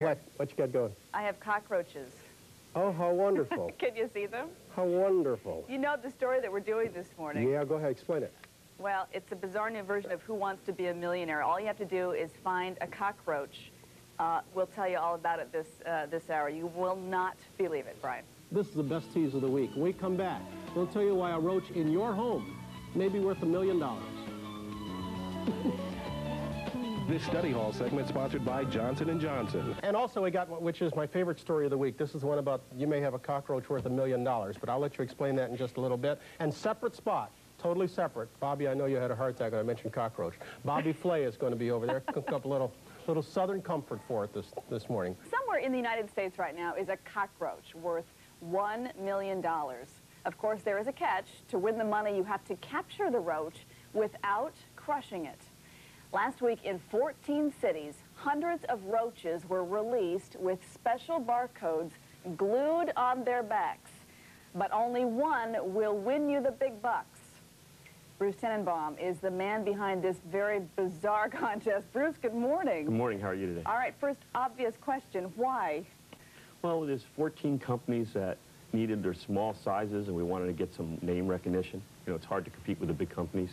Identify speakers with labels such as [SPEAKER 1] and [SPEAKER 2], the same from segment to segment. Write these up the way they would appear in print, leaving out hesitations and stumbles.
[SPEAKER 1] What you got going?
[SPEAKER 2] I have cockroaches.
[SPEAKER 1] Oh, how wonderful.
[SPEAKER 2] Can you see them?
[SPEAKER 1] How wonderful.
[SPEAKER 2] You know the story that we're doing this morning?
[SPEAKER 1] Yeah, go ahead, explain it.
[SPEAKER 2] Well, it's a bizarre new version of Who Wants to Be a Millionaire. All you have to do is find a cockroach. We'll tell you all about it this hour. You will not believe it, Brian.
[SPEAKER 3] This is the best tease of the week. When we come back, we'll tell you why a roach in your home may be worth $1 million.
[SPEAKER 4] This study hall segment sponsored by Johnson & Johnson.
[SPEAKER 1] And also we got one, which is my favorite story of the week. This is one about you may have a cockroach worth $1 million, but I'll let you explain that in just a little bit. And separate spot, totally separate. Bobby, I know you had a heart attack when I mentioned cockroach. Bobby Flay is going to be over there. Cook up a little Southern comfort for it this morning.
[SPEAKER 2] Somewhere in the United States right now is a cockroach worth $1 million. Of course, there is a catch. To win the money, you have to capture the roach without crushing it. Last week in 14 cities, hundreds of roaches were released with special barcodes glued on their backs. But only one will win you the big bucks. Bruce Tenenbaum is the man behind this very bizarre contest. Bruce, good morning.
[SPEAKER 5] Good morning. How are you today?
[SPEAKER 2] All right, first obvious question, why?
[SPEAKER 5] Well, there's 14 companies that needed their small sizes, and we wanted to get some name recognition. You know, it's hard to compete with the big companies.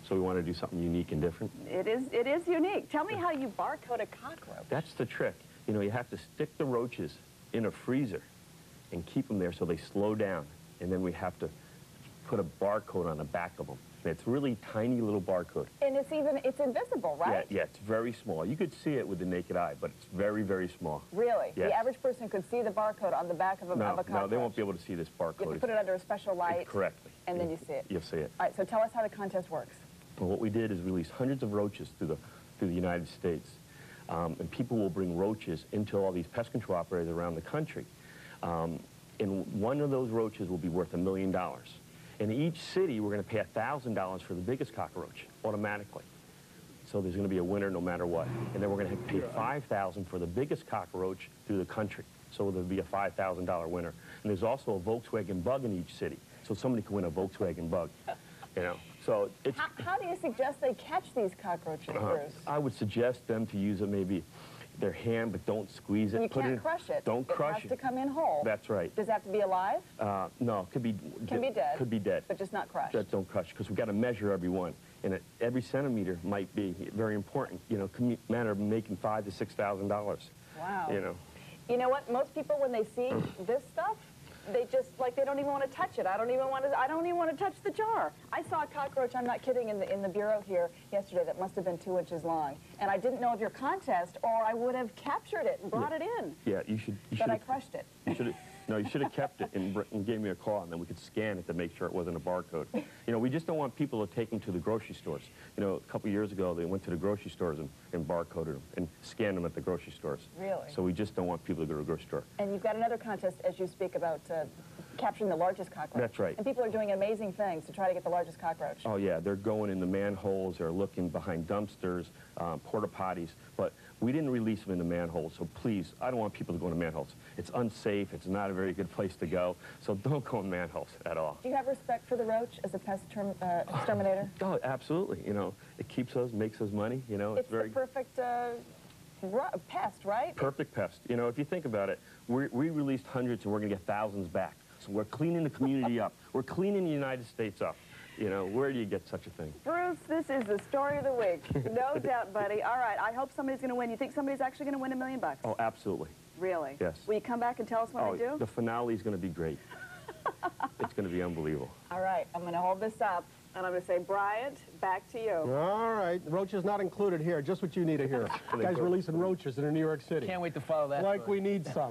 [SPEAKER 5] So we want to do something unique and different.
[SPEAKER 2] It is unique. Tell me how you barcode a cockroach.
[SPEAKER 5] That's the trick. You know, you have to stick the roaches in a freezer and keep them there so they slow down. And then we have to put a barcode on the back of them. And it's really tiny little barcode.
[SPEAKER 2] And it's invisible, right?
[SPEAKER 5] Yeah, it's very small. You could see it with the naked eye, but it's very, very small.
[SPEAKER 2] Really?
[SPEAKER 5] Yes.
[SPEAKER 2] The average person could see the barcode on the back of a cockroach?
[SPEAKER 5] No, they won't be able to see this barcode.
[SPEAKER 2] You have to put it under a special light.
[SPEAKER 5] Correctly.
[SPEAKER 2] And then you see it.
[SPEAKER 5] You'll see it.
[SPEAKER 2] All right, so tell us how the contest works.
[SPEAKER 5] Well, what we did is release hundreds of roaches through the United States. And people will bring roaches into all these pest control operators around the country. And one of those roaches will be worth $1 million. In each city, we're going to pay $1,000 for the biggest cockroach, automatically. So there's going to be a winner no matter what. And then we're going to have to pay $5,000 for the biggest cockroach through the country. So there'll be a $5,000 winner. And there's also a Volkswagen Bug in each city. So somebody can win a Volkswagen Bug, you know. So it's,
[SPEAKER 2] how do you suggest they catch these cockroaches, Bruce?
[SPEAKER 5] I would suggest them to use maybe their hand, but don't squeeze it.
[SPEAKER 2] You can't crush it.
[SPEAKER 5] Don't crush it.
[SPEAKER 2] It has to come in whole.
[SPEAKER 5] That's right.
[SPEAKER 2] Does it have to be alive?
[SPEAKER 5] No, it could be
[SPEAKER 2] dead.
[SPEAKER 5] Could be dead.
[SPEAKER 2] But just not crushed.
[SPEAKER 5] Just don't crush, because we've got to measure every one. And every centimeter might be very important. You know, matter of making $5,000 to $6,000.
[SPEAKER 2] Wow.
[SPEAKER 5] You know.
[SPEAKER 2] You know what? Most people, when they see this stuff, they just, like, they don't even want to touch it. I don't even want to touch the jar. I saw a cockroach, I'm not kidding, in the bureau here yesterday that must have been 2 inches long. And I didn't know of your contest, or I would have captured it and brought it in.
[SPEAKER 5] Yeah, you should.
[SPEAKER 2] But I crushed it.
[SPEAKER 5] You should have kept it and gave me a call, and then we could scan it to make sure it wasn't a barcode. You know, we just don't want people to take them to the grocery stores. You know, a couple years ago, they went to the grocery stores and barcoded them and scanned them at the grocery stores.
[SPEAKER 2] Really?
[SPEAKER 5] So we just don't want people to go to the grocery store.
[SPEAKER 2] And you've got another contest as you speak about capturing the largest cockroach.
[SPEAKER 5] That's right.
[SPEAKER 2] And people are doing amazing things to try to get the largest cockroach.
[SPEAKER 5] Oh, yeah. They're going in the manholes. They're looking behind dumpsters, porta potties. But we didn't release them in the manholes, so please, I don't want people to go into manholes. It's unsafe. It's not a very good place to go, so don't go in manholes at all.
[SPEAKER 2] Do you have respect for the roach as a pest exterminator?
[SPEAKER 5] Oh, absolutely. You know, it keeps us, makes us money. You know,
[SPEAKER 2] it's very the perfect pest, right?
[SPEAKER 5] Perfect pest. You know, if you think about it, we released hundreds, and we're going to get thousands back. So we're cleaning the community up. We're cleaning the United States up. You know, where do you get such a thing?
[SPEAKER 2] Bruce, this is the story of the week. No doubt, buddy. All right, I hope somebody's going to win. You think somebody's actually going to win $1 million?
[SPEAKER 5] Oh, absolutely.
[SPEAKER 2] Really?
[SPEAKER 5] Yes.
[SPEAKER 2] Will you come back and tell us when they do?
[SPEAKER 5] The finale is going to be great. It's going to be unbelievable.
[SPEAKER 2] All right, I'm going to hold this up, and I'm going to say, Bryant, back to you.
[SPEAKER 1] All right, roaches not included here, just what you need to hear. Guys releasing roaches in New York City.
[SPEAKER 3] Can't wait to follow that.
[SPEAKER 1] Like we need some.